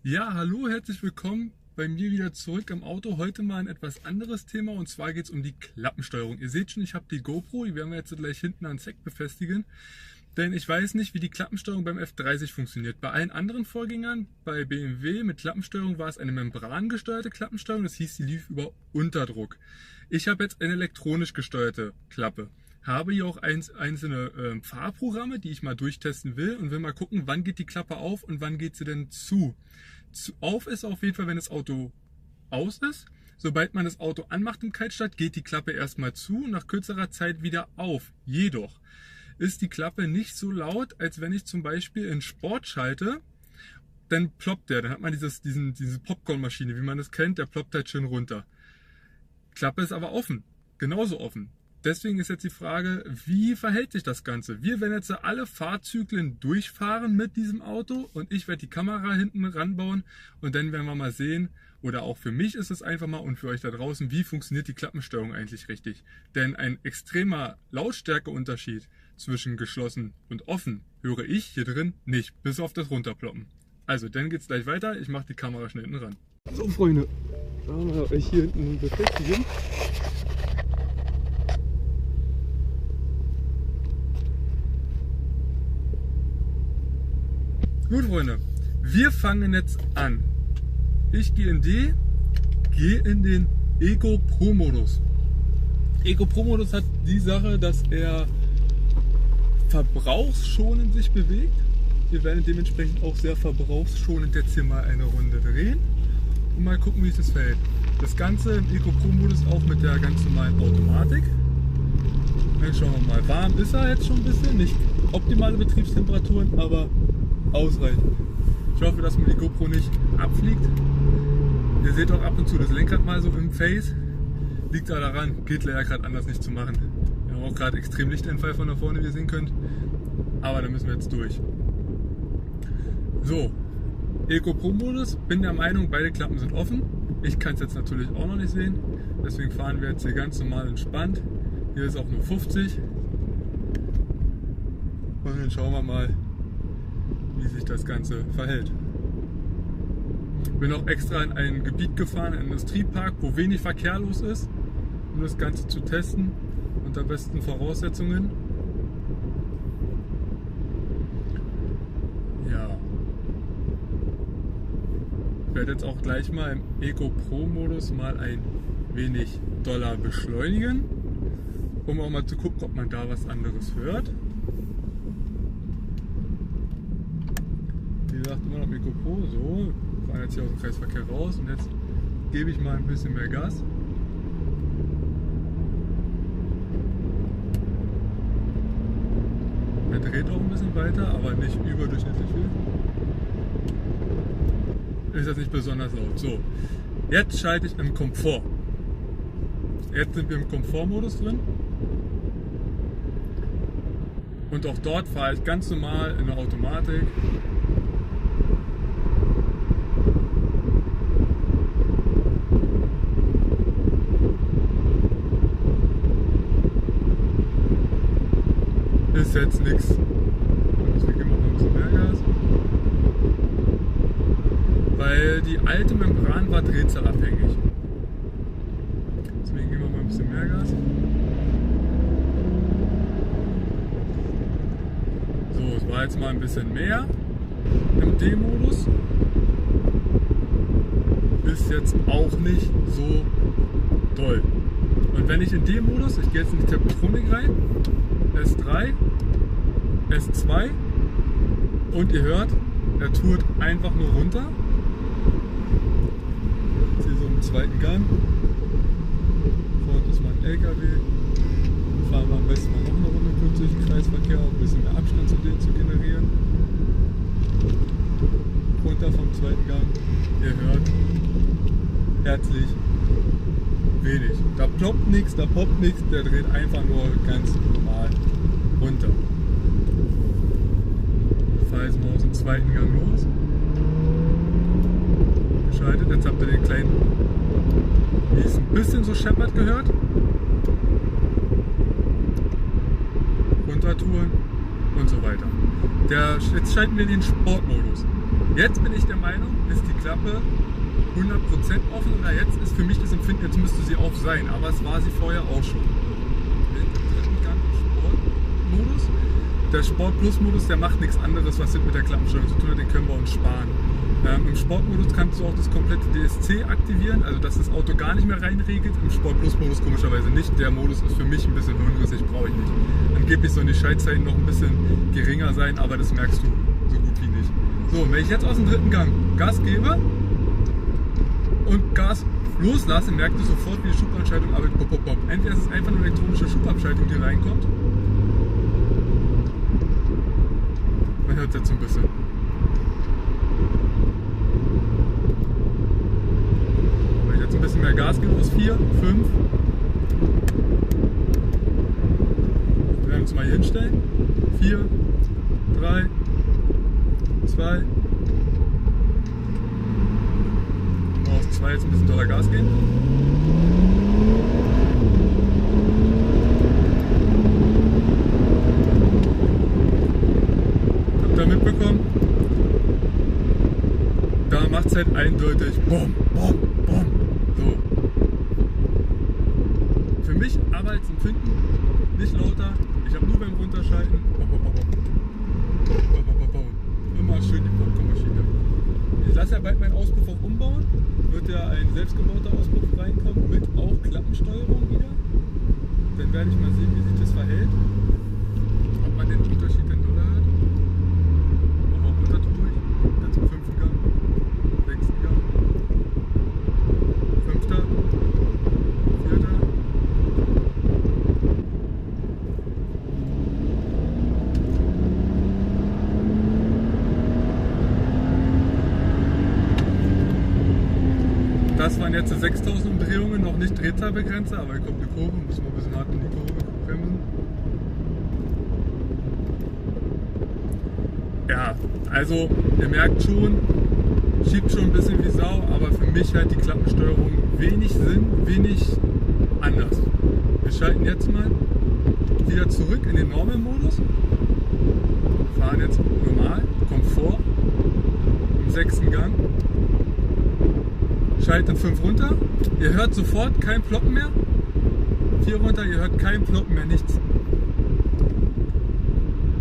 Ja, hallo, herzlich willkommen bei mir wieder zurück im Auto. Heute mal ein etwas anderes Thema und zwar geht es um die Klappensteuerung. Ihr seht schon, ich habe die GoPro, die werden wir jetzt gleich hinten ans Heck befestigen. Denn ich weiß nicht, wie die Klappensteuerung beim F30 funktioniert. Bei allen anderen Vorgängern, bei BMW mit Klappensteuerung, war es eine membrangesteuerte Klappensteuerung. Das hieß, sie lief über Unterdruck. Ich habe jetzt eine elektronisch gesteuerte Klappe. Habe hier auch einzelne Fahrprogramme, die ich mal durchtesten will und will mal gucken, wann geht die Klappe auf und wann geht sie denn zu. Auf ist auf jeden Fall, wenn das Auto aus ist. Sobald man das Auto anmacht im Kaltstart, geht die Klappe erstmal zu und nach kürzerer Zeit wieder auf. Jedoch ist die Klappe nicht so laut, als wenn ich zum Beispiel in Sport schalte, dann ploppt der. Dann hat man diese Popcornmaschine, wie man das kennt, der ploppt halt schön runter. Klappe ist aber offen, genauso offen. Deswegen ist jetzt die Frage, wie verhält sich das Ganze? Wir werden jetzt alle Fahrzyklen durchfahren mit diesem Auto und ich werde die Kamera hinten ranbauen und dann werden wir mal sehen, oder auch für mich ist es einfach mal und für euch da draußen, wie funktioniert die Klappensteuerung eigentlich richtig? Denn ein extremer Lautstärkeunterschied zwischen geschlossen und offen höre ich hier drin nicht, bis auf das Runterploppen. Also, dann geht es gleich weiter, ich mache die Kamera schnell hinten ran. So Freunde, schauen wir euch hier hinten befestigen. Gut, Freunde, wir fangen jetzt an. Ich gehe in den Eco Pro Modus. Eco Pro Modus hat die Sache, dass er verbrauchsschonend sich bewegt. Wir werden dementsprechend auch sehr verbrauchsschonend jetzt hier mal eine Runde drehen und mal gucken, wie sich das verhält. Das Ganze im Eco Pro Modus auch mit der ganz normalen Automatik. Dann schauen wir mal. Warm ist er jetzt schon ein bisschen, nicht optimale Betriebstemperaturen, aber ausreichend. Ich hoffe, dass mir die GoPro nicht abfliegt. Ihr seht auch ab und zu das Lenkrad mal so im Face. Liegt da daran, geht leider gerade anders nicht zu machen. Wir haben auch gerade extrem Lichteinfall von da vorne, wie ihr sehen könnt. Aber da müssen wir jetzt durch. So, Eco Pro Modus. Bin der Meinung, beide Klappen sind offen. Ich kann es jetzt natürlich auch noch nicht sehen. Deswegen fahren wir jetzt hier ganz normal entspannt. Hier ist auch nur 50. Und dann schauen wir mal, wie sich das Ganze verhält. Bin auch extra in ein Gebiet gefahren, einen Industriepark, wo wenig Verkehr los ist, um das Ganze zu testen unter besten Voraussetzungen. Ja. Ich werde jetzt auch gleich mal im Eco Pro Modus mal ein wenig doller beschleunigen, um auch mal zu gucken, ob man da was anderes hört. Wie gesagt, immer noch Eco Pro, so, wir fahren jetzt hier aus dem Kreisverkehr raus und jetzt gebe ich mal ein bisschen mehr Gas. Er dreht auch ein bisschen weiter, aber nicht überdurchschnittlich viel. Ist jetzt nicht besonders laut. So, jetzt schalte ich im Komfort. Jetzt sind wir im Komfortmodus drin. Und auch dort fahre ich ganz normal in der Automatik. Ist jetzt nichts. Deswegen geben wir noch ein bisschen mehr Gas. Weil die alte Membran war drehzahlabhängig. Deswegen geben wir mal ein bisschen mehr Gas. So, es war jetzt mal ein bisschen mehr im D-Modus. Ist jetzt auch nicht so doll. Und wenn ich in D-Modus, ich gehe jetzt in die Tempotronik rein, S3, S2 und ihr hört, er tourt einfach nur runter. Jetzt hier so im zweiten Gang. Vorne ist mal ein LKW. Fahren wir am besten mal noch eine Runde kurz durch den Kreisverkehr, um ein bisschen mehr Abstand zu denen zu generieren. Runter vom zweiten Gang. Ihr hört, herzlich wenig. Da ploppt nichts, da poppt nichts, der dreht einfach nur ganz normal runter. Ich fahre jetzt mal aus dem zweiten Gang los. Geschaltet, jetzt habt ihr den kleinen, wie es ein bisschen so scheppert gehört. Runtertouren und so weiter. Jetzt schalten wir den Sportmodus. Jetzt bin ich der Meinung, ist die Klappe 100% offen oder jetzt ist für mich das Empfinden, jetzt müsste sie auf sein, aber es war sie vorher auch schon. Im dritten Gang im Sportmodus. Der Sport Plus Modus, der macht nichts anderes, was mit der Klappensteuerung zu tun hat, den können wir uns sparen. Im Sportmodus kannst du auch das komplette DSC aktivieren, also dass das Auto gar nicht mehr reinregelt. Im Sport Plus Modus komischerweise nicht. Der Modus ist für mich ein bisschen unrissig, brauche ich nicht. Angeblich sollen die Schaltzeiten noch ein bisschen geringer sein, aber das merkst du so gut wie nicht. So, wenn ich jetzt aus dem dritten Gang Gas gebe und Gas loslasse, merkt ihr sofort, wie die Schubabschaltung arbeitet. Pop, pop, pop. Entweder ist es einfach eine elektronische Schubabschaltung, die reinkommt. Man hört es jetzt so ein bisschen. Wenn ich jetzt ein bisschen mehr Gas gebe, aus 4, 5. Wir werden uns mal hier hinstellen. 4, 3, 2. Aus 2 jetzt ein bisschen doller Gas geben. Habt ihr mitbekommen? Da macht es halt eindeutig BOM, BOM, BOM. So. Für mich aber als Empfinden nicht lauter. Ich habe nur beim Runterschalten immer schön die Popcornmaschine. Ich lasse ja bald meinen Auspuff auch umbauen. Wird ja ein selbstgebauter Auspuff reinkommen mit auch Klappensteuerung wieder. Dann werde ich mal sehen, wie sich das verhält. Ob man den Unterschied denn doller hört. Aber runter durch. Dann zum 5. Gang, 6. Gang, 5. 4. Das waren jetzt 6000 Umdrehungen, noch nicht Drehzahlbegrenzer, aber hier kommt eine Kurve, müssen wir ein bisschen hart in die Kurve bremsen. Ja, also ihr merkt schon, schiebt schon ein bisschen wie Sau, aber für mich halt die Klappensteuerung wenig Sinn, wenig anders. Wir schalten jetzt mal wieder zurück in den Normal-Modus, fahren jetzt normal, Komfort, im 6. Gang. Schalten 5 runter, ihr hört sofort kein Ploppen mehr, 4 runter, ihr hört kein Ploppen mehr, nichts.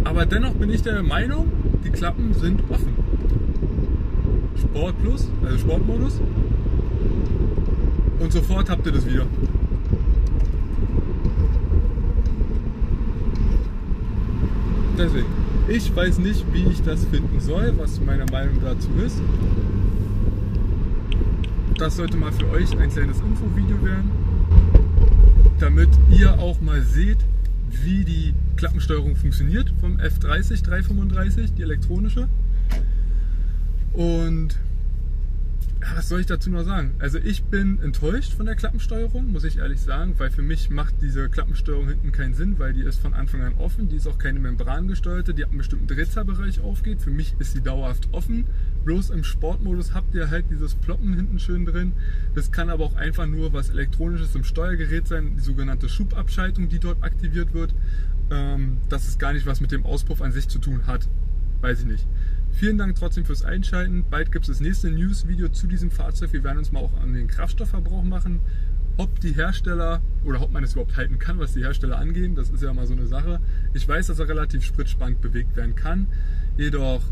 Aber dennoch bin ich der Meinung, die Klappen sind offen. Sport Plus, also Sportmodus, und sofort habt ihr das wieder. Deswegen, ich weiß nicht, wie ich das finden soll, was meine Meinung dazu ist. Das sollte mal für euch ein kleines Infovideo werden, damit ihr auch mal seht, wie die Klappensteuerung funktioniert vom F30 335, die elektronische. Und ja, was soll ich dazu noch sagen? Also ich bin enttäuscht von der Klappensteuerung, muss ich ehrlich sagen, weil für mich macht diese Klappensteuerung hinten keinen Sinn, weil die ist von Anfang an offen, die ist auch keine membrangesteuerte, die hat einen bestimmten Drehzahlbereich aufgeht. Für mich ist sie dauerhaft offen. Bloß im Sportmodus habt ihr halt dieses Ploppen hinten schön drin. Das kann aber auch einfach nur was Elektronisches im Steuergerät sein, die sogenannte Schubabschaltung, die dort aktiviert wird. Dass es gar nicht was mit dem Auspuff an sich zu tun hat, weiß ich nicht. Vielen Dank trotzdem fürs Einschalten. Bald gibt es das nächste News-Video zu diesem Fahrzeug. Wir werden uns mal auch an den Kraftstoffverbrauch machen. Ob die Hersteller oder ob man es überhaupt halten kann, was die Hersteller angehen, das ist ja mal so eine Sache. Ich weiß, dass er relativ spritsparend bewegt werden kann. Jedoch,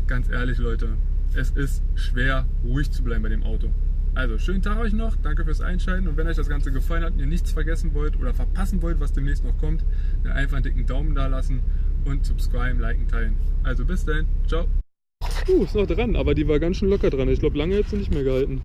ganz ehrlich Leute, es ist schwer ruhig zu bleiben bei dem Auto. Also, schönen Tag euch noch, danke fürs Einschalten und wenn euch das Ganze gefallen hat und ihr nichts vergessen wollt oder verpassen wollt, was demnächst noch kommt, dann einfach einen dicken Daumen da lassen und subscriben, liken, teilen. Also bis dann, ciao. Ist noch dran, aber die war ganz schön locker dran. Ich glaube, lange hätte sie nicht mehr gehalten.